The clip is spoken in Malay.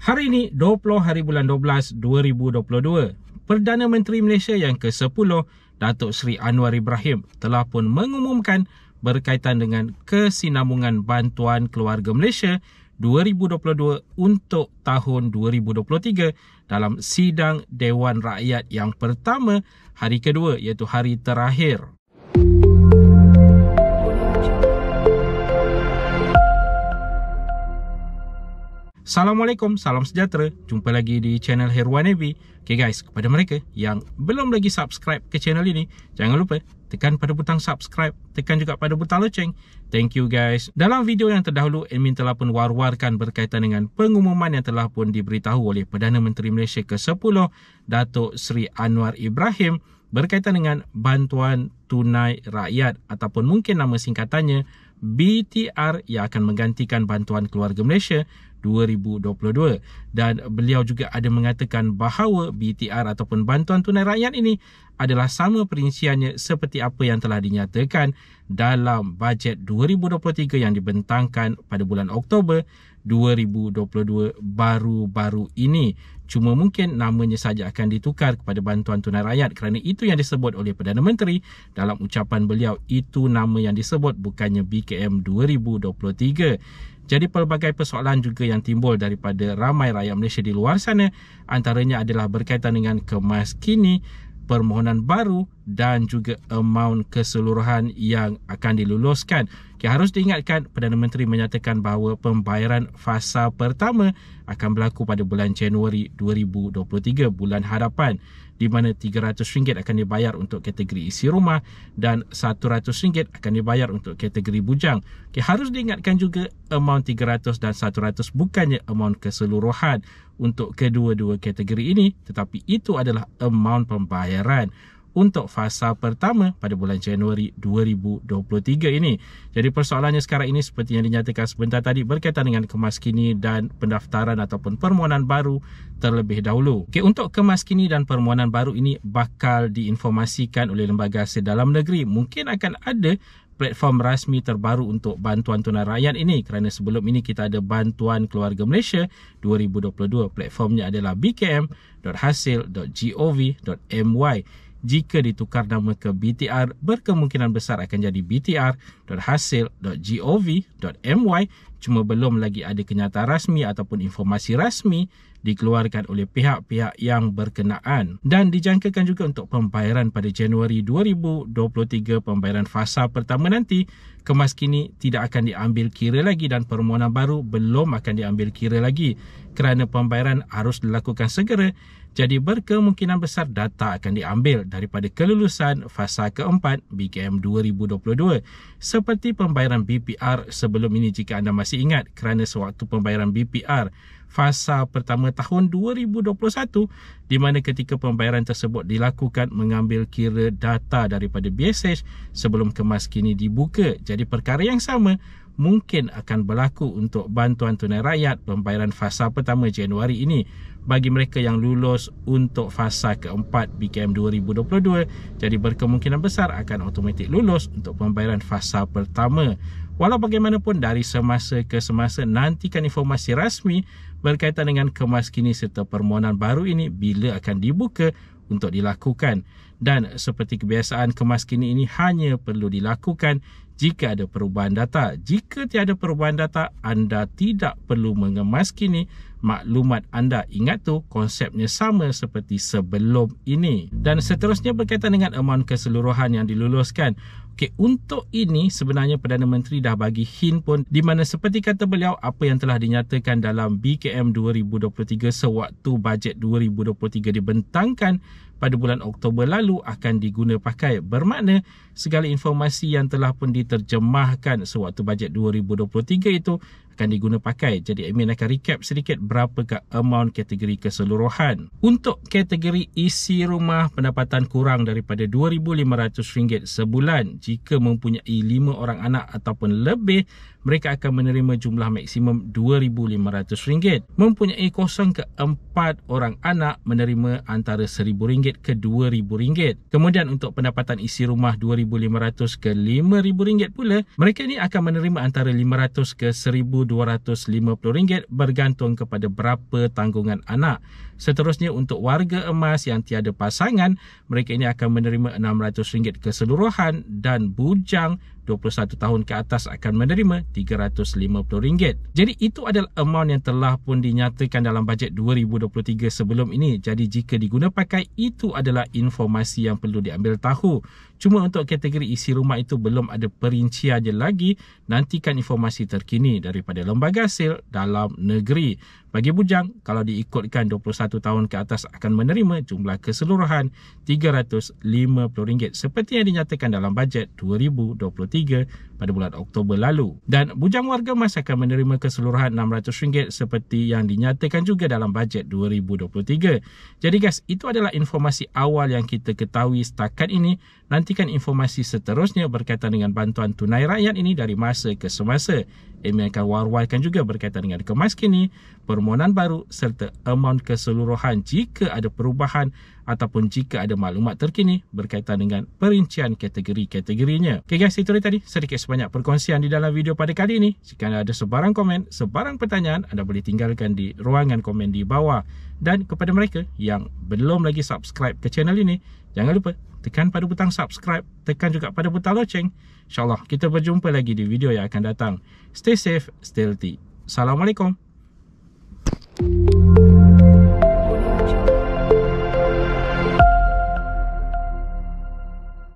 Hari ini 20 hari bulan 12 2022, Perdana Menteri Malaysia yang ke-10 Datuk Seri Anwar Ibrahim telah pun mengumumkan berkaitan dengan kesinambungan bantuan keluarga Malaysia 2022 untuk tahun 2023 dalam sidang Dewan Rakyat yang pertama hari kedua, iaitu hari terakhir. Assalamualaikum, salam sejahtera. Jumpa lagi di channel Herwan Nabi. Okay guys, kepada mereka yang belum lagi subscribe ke channel ini, jangan lupa tekan pada butang subscribe, tekan juga pada butang loceng. Thank you guys. Dalam video yang terdahulu, admin telah pun war-warkan berkaitan dengan pengumuman yang telah pun diberitahu oleh Perdana Menteri Malaysia ke-10 Datuk Seri Anwar Ibrahim berkaitan dengan bantuan tunai rakyat ataupun mungkin nama singkatannya BTR yang akan menggantikan bantuan keluarga Malaysia 2022, dan beliau juga ada mengatakan bahawa BTR ataupun bantuan tunai rakyat ini adalah sama perinciannya seperti apa yang telah dinyatakan dalam bajet 2023 yang dibentangkan pada bulan Oktober 2022 baru-baru ini. Cuma mungkin namanya saja akan ditukar kepada bantuan tunai rakyat kerana itu yang disebut oleh Perdana Menteri dalam ucapan beliau. Itu nama yang disebut, bukannya BKM 2023. Jadi pelbagai persoalan juga yang timbul daripada ramai rakyat Malaysia di luar sana, antaranya adalah berkaitan dengan kemaskini, permohonan baru dan juga amaun keseluruhan yang akan diluluskan. Okay, harus diingatkan, Perdana Menteri menyatakan bahawa pembayaran fasa pertama akan berlaku pada bulan Januari 2023, bulan hadapan, di mana RM300 akan dibayar untuk kategori isi rumah dan RM100 akan dibayar untuk kategori bujang. Okay, harus diingatkan juga amaun 300 dan 100 bukannya amaun keseluruhan untuk kedua-dua kategori ini, tetapi itu adalah amaun pembayaran untuk fasa pertama pada bulan Januari 2023 ini. Jadi persoalannya sekarang ini seperti yang dinyatakan sebentar tadi berkaitan dengan kemaskini dan pendaftaran ataupun permohonan baru terlebih dahulu. Okay, untuk kemaskini dan permohonan baru ini bakal diinformasikan oleh lembaga hasil dalam negeri. Mungkin akan ada platform rasmi terbaru untuk bantuan tunai rakyat ini kerana sebelum ini kita ada bantuan keluarga Malaysia 2022. Platformnya adalah bkm.hasil.gov.my. Jika ditukar nama ke BTR, berkemungkinan besar akan jadi btr.hasil.gov.my. Cuma belum lagi ada kenyataan rasmi ataupun informasi rasmi dikeluarkan oleh pihak-pihak yang berkenaan. Dan dijangkakan juga untuk pembayaran pada Januari 2023, pembayaran fasa pertama nanti, kemaskini tidak akan diambil kira lagi dan permohonan baru belum akan diambil kira lagi kerana pembayaran harus dilakukan segera. Jadi berkemungkinan besar data akan diambil daripada kelulusan fasa keempat BKM 2022. Seperti pembayaran BPR sebelum ini jika anda masih ingat, kerana sewaktu pembayaran BPR fasa pertama tahun 2021, di mana ketika pembayaran tersebut dilakukan mengambil kira data daripada BSH sebelum kemaskini dibuka. Jadi perkara yang sama mungkin akan berlaku untuk bantuan tunai rakyat pembayaran fasa pertama Januari ini bagi mereka yang lulus untuk fasa keempat BKM 2022. Jadi berkemungkinan besar akan automatik lulus untuk pembayaran fasa pertama. Walau bagaimanapun, dari semasa ke semasa nantikan informasi rasmi berkaitan dengan kemaskini serta permohonan baru ini bila akan dibuka untuk dilakukan. Dan seperti kebiasaan, kemaskini ini hanya perlu dilakukan jika ada perubahan data. Jika tiada perubahan data, anda tidak perlu mengemaskini maklumat anda. Ingat tu, konsepnya sama seperti sebelum ini. Dan seterusnya berkaitan dengan amaun keseluruhan yang diluluskan. Okey, untuk ini sebenarnya Perdana Menteri dah bagi hint pun, di mana seperti kata beliau, apa yang telah dinyatakan dalam BKM 2023 sewaktu bajet 2023 dibentangkan pada bulan Oktober lalu akan diguna pakai. Bermakna segala informasi yang telah pun diterjemahkan sewaktu bajet 2023 itu akan diguna pakai. Jadi admin akan recap sedikit berapakah amaun kategori keseluruhan. Untuk kategori isi rumah, pendapatan kurang daripada RM2,500 sebulan jika mempunyai 5 orang anak ataupun lebih, mereka akan menerima jumlah maksimum RM2,500. Mempunyai 0 ke 4 orang anak menerima antara RM1,000 ke RM2,000. Kemudian untuk pendapatan isi rumah RM2,500 ke RM5,000 pula, mereka ni akan menerima antara RM500 ke RM1,250 bergantung kepada berapa tanggungan anak. Seterusnya untuk warga emas yang tiada pasangan, mereka ini akan menerima RM600 keseluruhan, dan bujang 21 tahun ke atas akan menerima RM350. Jadi itu adalah amount yang telah pun dinyatakan dalam bajet 2023 sebelum ini. Jadi jika diguna pakai, itu adalah informasi yang perlu diambil tahu. Cuma untuk kategori isi rumah itu belum ada perinciannya lagi. Nantikan informasi terkini daripada Lembaga Sil Dalam Negeri. Bagi bujang, kalau diikutkan 21 tahun ke atas akan menerima jumlah keseluruhan RM350 seperti yang dinyatakan dalam bajet 2023 pada bulan Oktober lalu. Dan bujang warga emas akan menerima keseluruhan RM600 seperti yang dinyatakan juga dalam bajet 2023. Jadi guys, itu adalah informasi awal yang kita ketahui setakat ini. Nantikan informasi seterusnya berkaitan dengan bantuan tunai rakyat ini dari masa ke semasa. Amy akan war-warkan juga berkaitan dengan kemas kini, permohonan baru serta amount keseluruhan jika ada perubahan ataupun jika ada maklumat terkini berkaitan dengan perincian kategori-kategorinya. Okay guys, itu tadi sedikit sebanyak perkongsian di dalam video pada kali ini. Jika ada sebarang komen, sebarang pertanyaan, anda boleh tinggalkan di ruangan komen di bawah. Dan kepada mereka yang belum lagi subscribe ke channel ini, jangan lupa tekan pada butang subscribe, tekan juga pada butang loceng. InsyaAllah kita berjumpa lagi di video yang akan datang. Stay safe, stay healthy. Assalamualaikum.